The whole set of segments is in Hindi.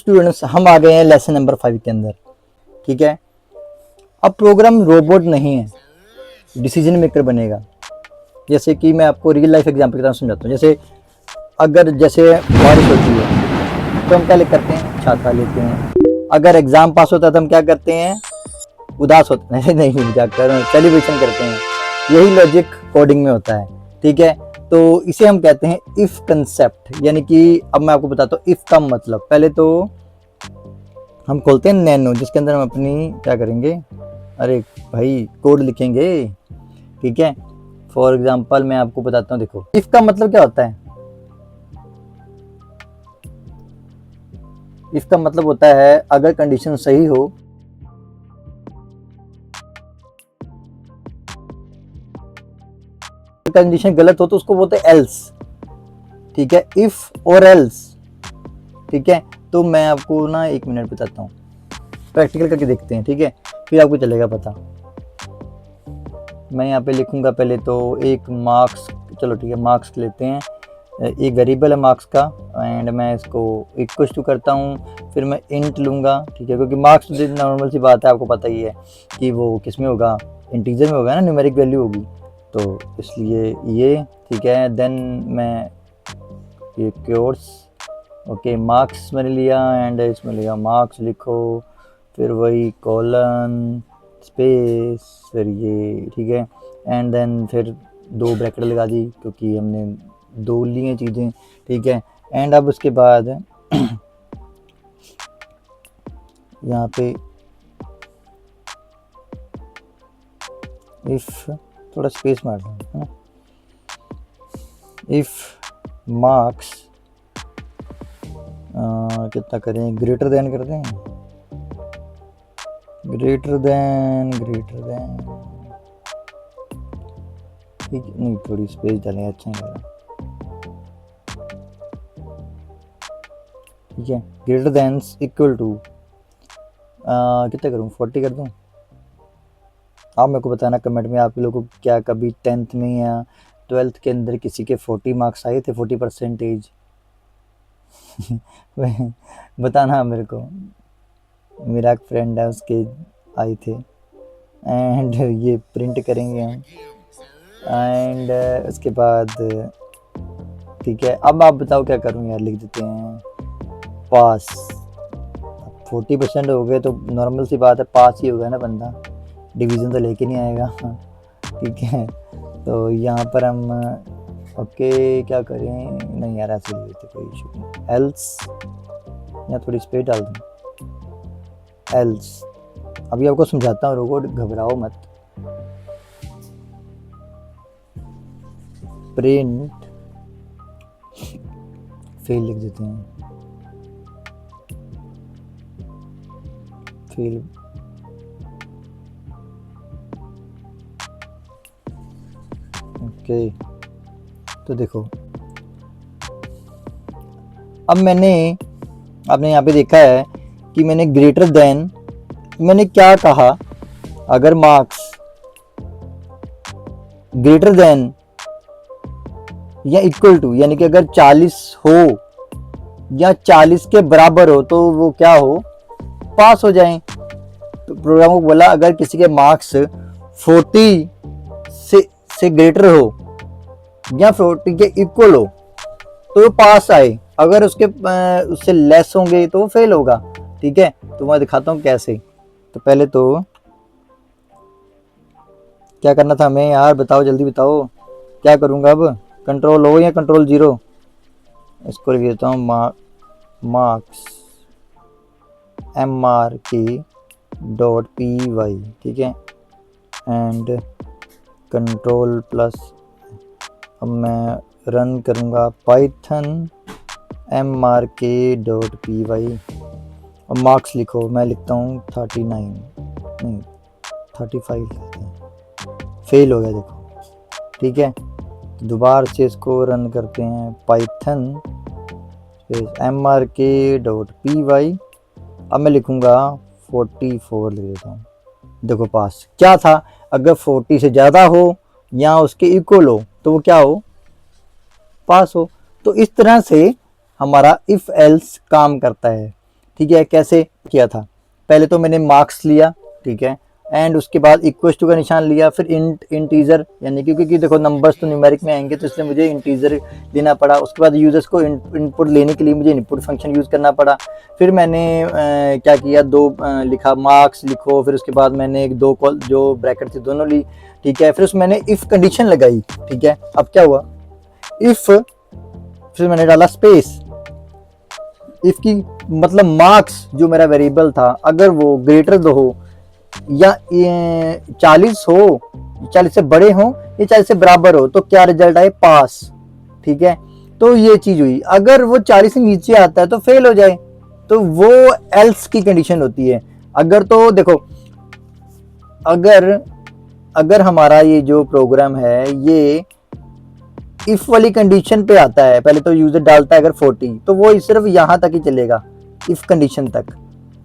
स्टूडेंट्स, हम आ गए हैं लेसन नंबर 5 के अंदर। ठीक है, अब प्रोग्राम रोबोट नहीं है, डिसीजन मेकर बनेगा। जैसे कि मैं आपको रियल लाइफ एग्जांपल की तरह समझाता हूँ। जैसे बारिश होती है तो हम क्या करते हैं, छाता लेते हैं। अगर एग्जाम पास होता है तो हम क्या करते हैं, उदास होते हैं, नहीं मजाक कर रहे हैं, सेलिब्रेशन करते हैं। यही लॉजिक कोडिंग में होता है। ठीक है, तो इसे हम कहते हैं इफ कंसेप्ट। यानी कि अब मैं आपको बताता हूँ इफ का मतलब। पहले तो हम खोलते हैं नैनो, जिसके अंदर हम अपनी क्या करेंगे, अरे भाई कोड लिखेंगे। ठीक है, फॉर एग्जाम्पल मैं आपको बताता हूँ। देखो इफ का मतलब क्या होता है, इफ का मतलब होता है अगर कंडीशन सही हो, कंडीशन गलत हो तो उसको बोलते हैं एल्स। ठीक है, इफ और एल्स। ठीक है, तो मैं आपको ना 1 मिनट बताता हूँ, प्रैक्टिकल करके देखते हैं। ठीक है, फिर आपको चलेगा पता। मैं यहाँ पे लिखूंगा पहले तो एक मार्क्स, चलो ठीक है मार्क्स लेते हैं, एक वेरिएबल है मार्क्स का, एंड मैं इसको इक्वल टू करता हूँ, फिर मैं इंट लूँगा। ठीक है, क्योंकि मार्क्स नॉर्मल सी बात है, आपको पता ही है कि वो किस में होगा, इंटीजर में होगा ना, न्यूमेरिक वैल्यू होगी, तो इसलिए ये। ठीक है, देन मैं ये कोर्स, ओके मार्क्स मैंने लिया एंड इसमें लिया मार्क्स लिखो, फिर वही कॉलन स्पेस, फिर ये। ठीक है, एंड देन फिर 2 ब्रैकेट लगा दी क्योंकि हमने 2 लिए चीज़ें। ठीक है, एंड अब उसके बाद यहाँ पे इफ, थोड़ा स्पेस मार दूँ है ना, इफ मार्क्स कितना करें, ग्रेटर देन कर दें, ग्रेटर देन ठीक नहीं, थोड़ी स्पेस डालें, अच्छा नहीं लगा। ठीक है, ग्रेटर देन इक्वल टू कितना करूँ, 40 कर दूँ। आप मेरे को बताना कमेंट में, आप लोगों को क्या कभी 10th में या 12th के अंदर किसी के 40 मार्क्स आए थे, 40%? बताना मेरे को, मेरा एक फ्रेंड है उसके आए थे, एंड ये प्रिंट करेंगे हम, एंड उसके बाद ठीक है। अब आप बताओ क्या करूँ यार, लिख देते हैं पास। 40% हो गए तो नॉर्मल सी बात है, पास ही होगा ना बंदा, डिवीज़न तो लेके नहीं आएगा। ठीक है, तो यहाँ पर हम ओके क्या करें, नहीं यार ऐसे लिख देते, कोई इशू नहीं, एल्स, या थोड़ी स्पेस डाल दूँ, एल्स। अभी आपको समझाता हूँ, रोबोट घबराओ मत। प्रिंट फेल लिख देते हैं, फेल। ओके, तो देखो अब आपने यहाँ पे देखा है कि मैंने ग्रेटर देन, मैंने क्या कहा, अगर मार्क्स ग्रेटर देन या इक्वल टू, यानी कि अगर 40 हो या 40 के बराबर हो तो वो क्या हो, पास हो जाएं। तो प्रोग्राम को बोला अगर किसी के मार्क्स 40 से ग्रेटर हो या 40 के इक्वल हो तो वो पास आए, अगर उससे लेस होंगे तो वो फेल होगा। ठीक है, तो मैं दिखाता हूँ कैसे। तो पहले तो क्या करना था हमें यार, बताओ जल्दी बताओ, क्या करूँगा अब, कंट्रोल O या कंट्रोल 0, इसको लिख देता हूँ मार्क्स MRK.py। ठीक है, एंड कंट्रोल प्लस, अब मैं रन करूँगा पाइथन MRK.py। अब मार्क्स लिखो, मैं लिखता हूँ 39, नहीं 35 लिखते हैं, फेल हो गया देखो। ठीक है, दोबारा से इसको रन करते हैं, पाइथन MRK.py। अब मैं लिखूँगा 44 लिख देता हूँ, देखो पास। क्या था, अगर 40 से ज़्यादा हो या उसके इक्वल हो तो वो क्या हो, पास हो। तो इस तरह से हमारा इफ एल्स काम करता है। ठीक है, कैसे किया था, पहले तो मैंने मार्क्स लिया, ठीक है, एंड उसके बाद इक्वल टू का निशान लिया, फिर इंटीजर यानी क्योंकि देखो नंबर्स तो न्यूमेरिक में आएंगे तो इसलिए मुझे इंटीजर लेना पड़ा। उसके बाद यूजर्स को इनपुट लेने के लिए मुझे इनपुट फंक्शन यूज़ करना पड़ा। फिर मैंने क्या किया, लिखा मार्क्स लिखो, फिर उसके बाद मैंने एक दो कॉल जो ब्रैकेट थी दोनों ली, ठीक है, फिर उसमें मैंने इफ़ कंडीशन लगाई, ठीक है। अब क्या हुआ, इफ़, फिर मैंने डाला स्पेस, इफ़ की मतलब मार्क्स जो मेरा वेरिएबल था अगर वो ग्रेटर हो या 40 हो, 40 से बड़े हो या 40 से बराबर हो तो क्या रिजल्ट आए, पास, ठीक है। तो ये चीज हुई। अगर वो 40 से नीचे आता है तो फेल हो जाए, तो वो एल्स की कंडीशन होती है। अगर तो देखो, अगर हमारा ये जो प्रोग्राम है ये इफ वाली कंडीशन पे आता है, पहले तो यूजर डालता है अगर 40 तो वो सिर्फ यहां तक ही चलेगा, इफ कंडीशन तक,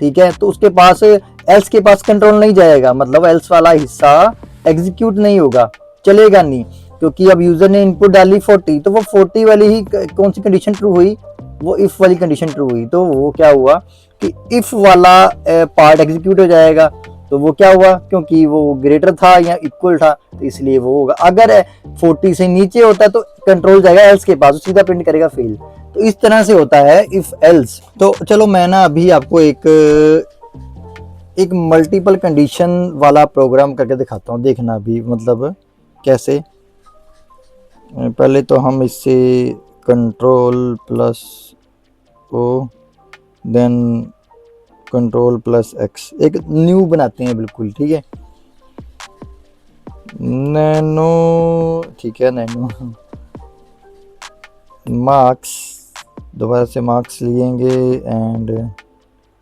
ठीक है। तो उसके पास एल्स के पास कंट्रोल नहीं जाएगा, मतलब एल्स वाला हिस्सा एग्जीक्यूट नहीं होगा, चलेगा नहीं, क्योंकि अब यूजर ने इनपुट डाली 40 तो वो 40 वाली ही कौन सी कंडीशन ट्रू हुई, वो इफ वाली कंडीशन ट्रू हुई। तो वो क्या हुआ कि इफ वाला पार्ट एग्जीक्यूट हो जाएगा। तो वो क्या हुआ, क्योंकि वो ग्रेटर था या इक्वल था तो इसलिए वो होगा। अगर 40 से नीचे होता है तो कंट्रोल जाएगा एल्स के पास, सीधा प्रिंट करेगा फेल। तो इस तरह से होता है इफ एल्स। तो चलो मैं ना अभी आपको एक मल्टीपल कंडीशन वाला प्रोग्राम करके दिखाता हूँ, देखना अभी मतलब कैसे। पहले तो हम इससे control plus O then control plus X एक न्यू बनाते हैं बिल्कुल, ठीक है, नैनो, ठीक है, नैनो मार्क्स, दोबारा से मार्क्स लिएंगे एंड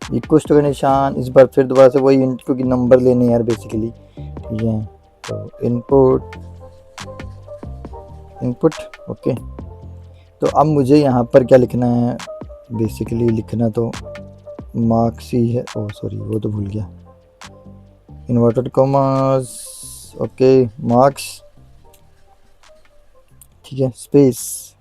इक्वल टू का निशान, इस बार फिर दोबारा से वही क्योंकि नंबर लेने हैं यार बेसिकली, ठीक है। तो इनपुट ओके। तो अब मुझे यहाँ पर क्या लिखना है, बेसिकली लिखना तो मार्क्स ही है, ओ सॉरी वो तो भूल गया, इन्वर्टेड कॉमास, ओके, मार्क्स, ठीक है, स्पेस।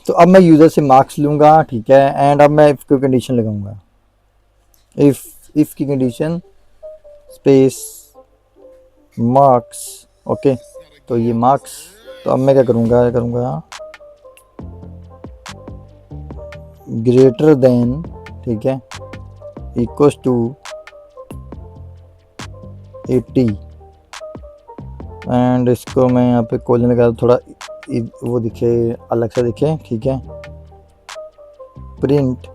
तो अब मैं यूज़र से मार्क्स लूँगा, ठीक है, एंड अब मैं इफ की कंडीशन लगाऊंगा, इफ की कंडीशन स्पेस मार्क्स, ओके। तो ये मार्क्स, तो अब मैं क्या करूँगा ग्रेटर देन, ठीक है, इक्वल्स टू 80 एंड इसको मैं यहाँ पे कोलन लगा थोड़ा वो दिखे, अलग से दिखे, ठीक है, प्रिंट।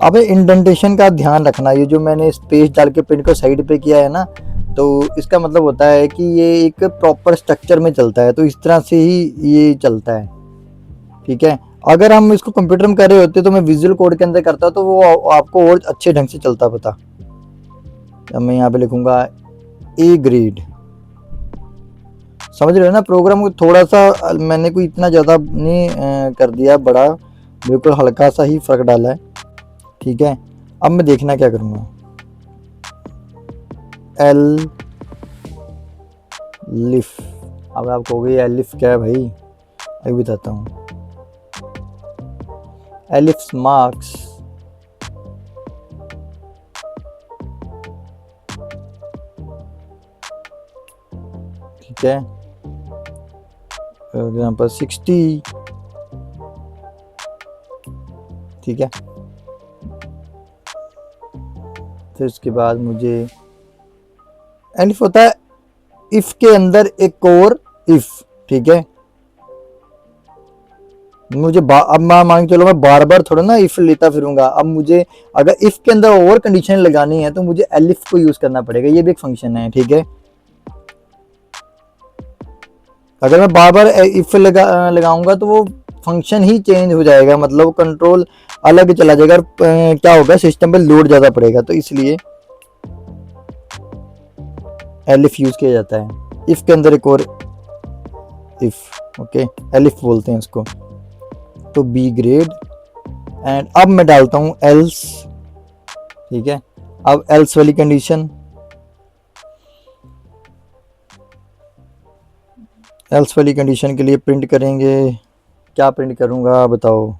अब इंडेंटेशन का ध्यान रखना, ये जो मैंने स्पेस डाल के प्रिंट को साइड पे किया है ना, तो इसका मतलब होता है कि ये एक प्रॉपर स्ट्रक्चर में चलता है, तो इस तरह से ही ये चलता है, ठीक है। अगर हम इसको कंप्यूटर में कर रहे होते तो मैं विजुअल कोड के अंदर करता तो वो आपको और अच्छे ढंग से चलता पता। अब मैं यहाँ पे लिखूंगा ए ग्रेड, समझ रहे हो ना, प्रोग्राम को थोड़ा सा मैंने कोई इतना ज़्यादा नहीं कर दिया बड़ा, बिल्कुल हल्का सा ही फर्क डाला है, ठीक है। अब मैं देखना क्या करूँगा, एल लिफ, अब आप कहोगे एल लिफ क्या है भाई, अभी बताता हूँ, एलिफ्स मार्क्स, ठीक है, यहाँ पर 60, ठीक है। फिर उसके बाद मुझे एलिफ होता है इफ के अंदर एक और इफ, ठीक है। मुझे अब मान के चलो मैं बार बार थोड़ा ना इफ लेता फिरूंगा, अब मुझे अगर इफ के अंदर और कंडीशन लगानी है तो मुझे एलिफ को यूज करना पड़ेगा, ये भी एक फंक्शन है, ठीक है। अगर मैं बार बार इफ लगाऊंगा तो वो फंक्शन ही चेंज हो जाएगा, मतलब कंट्रोल अलग चला जाएगा, क्या होगा सिस्टम पे लोड ज़्यादा पड़ेगा, तो इसलिए एलिफ यूज किया जाता है। इफ के अंदर एक और इफ, ओके, एलिफ बोलते हैं उसको। तो बी ग्रेड एंड अब मैं डालता हूँ एल्स, ठीक है। अब एल्स वाली कंडीशन, एल्स वाली कंडीशन के लिए प्रिंट करेंगे, क्या प्रिंट करूँगा बताओ,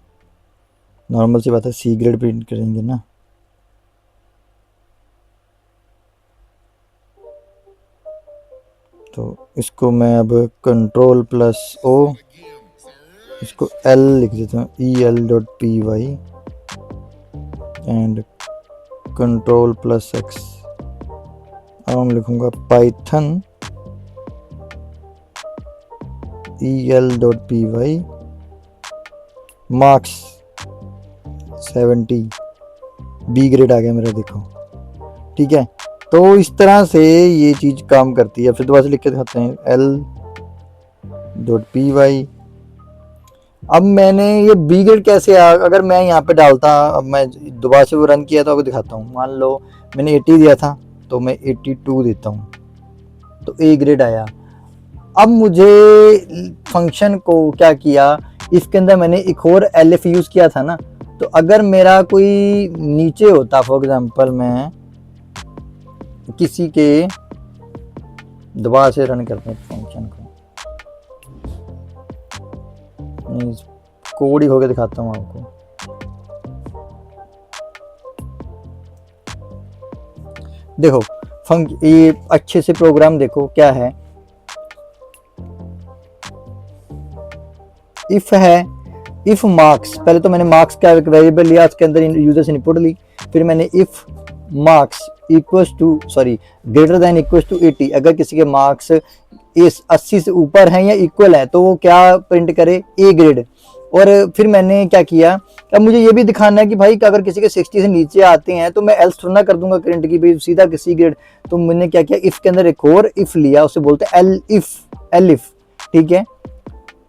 नॉर्मल सी बात है, सी ग्रेड प्रिंट करेंगे ना। तो इसको मैं अब Ctrl+O, इसको L लिख देता हूँ, EL.py एंड Ctrl+X। अब हम लिखूँगा Python EL.py marks 70, B grade आ गया मेरा, देखो ठीक है। तो इस तरह से ये चीज़ काम करती है। फिर दोबारा से लिख के दिखाते हैं L.py। अब मैंने ये बी ग्रेड कैसे अगर मैं यहाँ पे डालता, अब मैं दोबारा से वो रन किया तो आपको दिखाता हूँ। मान लो मैंने 80 दिया था तो मैं 82 देता हूँ तो ए ग्रेड आया। अब मुझे फंक्शन को क्या किया, इसके अंदर मैंने एक और एलएफ यूज़ किया था ना। तो अगर मेरा कोई नीचे होता, फॉर एग्जांपल मैं किसी के, दोबारा से रन करते हैं फंक्शन को, कोड ही होके दिखाता हूँ आपको। देखो ये अच्छे से प्रोग्राम देखो क्या है। इफ है, इफ मार्क्स, पहले तो मैंने मार्क्स का एक वेरिएबल लिया, उसके अंदर यूजर से इनपुट ली। फिर मैंने if marks equals to greater than equals to 80, अगर किसी के मार्क्स इस 80 से ऊपर हैं या इक्वल है तो वो क्या प्रिंट करे, ए ग्रेड। और फिर मैंने क्या किया, अब मुझे ये भी दिखाना है कि भाई अगर किसी के 60 से नीचे आते हैं तो मैं एल्स थोड़ा कर दूंगा प्रिंट की, भाई सीधा सी ग्रेड। तो मैंने क्या किया, इफ के अंदर एक और इफ लिया, उसे बोलते हैं एल इफ, ठीक है।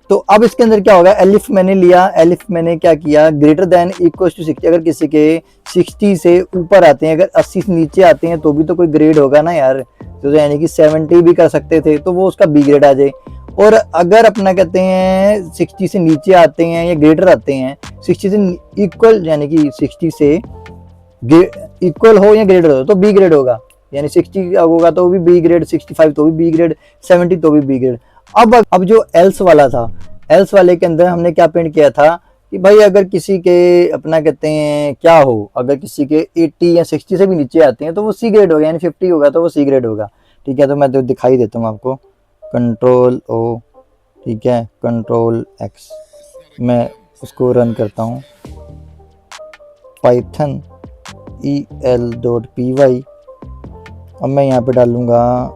तो अब इसके अंदर क्या होगा, एलिफ मैंने लिया, एलिफ मैंने क्या किया, ग्रेटर देन इक्वल टू 60, अगर किसी के 60 से ऊपर आते हैं, अगर 80 से नीचे आते हैं तो भी तो कोई ग्रेड होगा ना यार। तो यानी कि 70 भी कर सकते थे तो वो उसका बी ग्रेड आ जाए। और अगर अपना कहते हैं 60 से नीचे आते हैं या ग्रेटर आते हैं, 60 से इक्वल यानी कि 60 से इक्वल हो या ग्रेटर हो तो बी ग्रेड होगा। यानी 60 होगा तो भी बी ग्रेड, 65 तो भी बी ग्रेड, 70 तो भी बी ग्रेड। अब जो एल्स वाला था, एल्स वाले के अंदर हमने क्या प्रिंट किया था कि भाई अगर किसी के अपना कहते हैं क्या हो, अगर किसी के 80 या 60 से भी नीचे आते हैं तो वो सी ग्रेड होगा, यानी 50 होगा तो वो सी ग्रेड होगा, ठीक है। तो मैं तो दिखाई देता हूँ आपको, Ctrl+O, ठीक है, Ctrl+X, मैं उसको रन करता हूँ, पाइथन EL.py। अब मैं यहाँ पे डालूँगा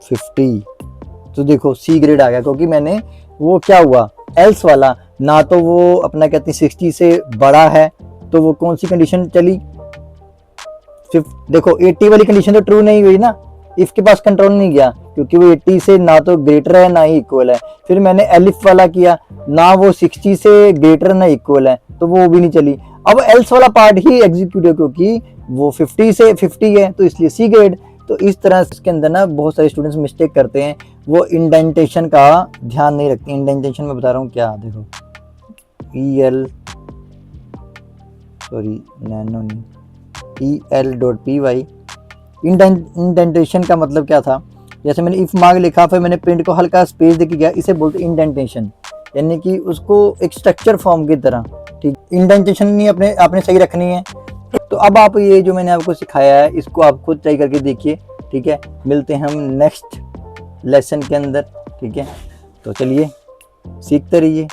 50, तो देखो सी ग्रेड आ गया, क्योंकि मैंने वो क्या हुआ, एल्स वाला ना तो वो अपना कहते हैं 60 से बड़ा है तो वो कौन सी कंडीशन चली, देखो 80 वाली कंडीशन तो ट्रू नहीं हुई ना, इफ के पास कंट्रोल नहीं गया क्योंकि वो 80 से ना तो ग्रेटर है ना ही इक्वल है। फिर मैंने एलिफ वाला किया, ना वो 60 से ग्रेटर ना इक्वल है तो वो भी नहीं चली। अब एल्स वाला पार्ट ही एग्जीक्यूट है क्योंकि वो 50 से 50 है तो इसलिए सी ग्रेड। तो इस तरह इसके अंदर ना बहुत सारे स्टूडेंट्स मिस्टेक करते हैं, वो इंडेंटेशन का ध्यान नहीं रखते। इंडेंटेशन में बता रहा हूँ क्या, देखो EL.py, इंडेंटेशन का मतलब क्या था, जैसे मैंने इफ मार्क लिखा फिर मैंने प्रिंट को हल्का स्पेस देके गया, इसे बोलते इंडेंटेशन, यानी कि उसको एक स्ट्रक्चर फॉर्म की तरह, ठीक। इंडेंटेशन नहीं आपने सही रखनी है। तो अब आप ये जो मैंने आपको सिखाया है इसको आप खुद ट्राई करके देखिए, ठीक है। मिलते हैं हम नेक्स्ट लेसन के अंदर, ठीक है। तो चलिए सीखते रहिए।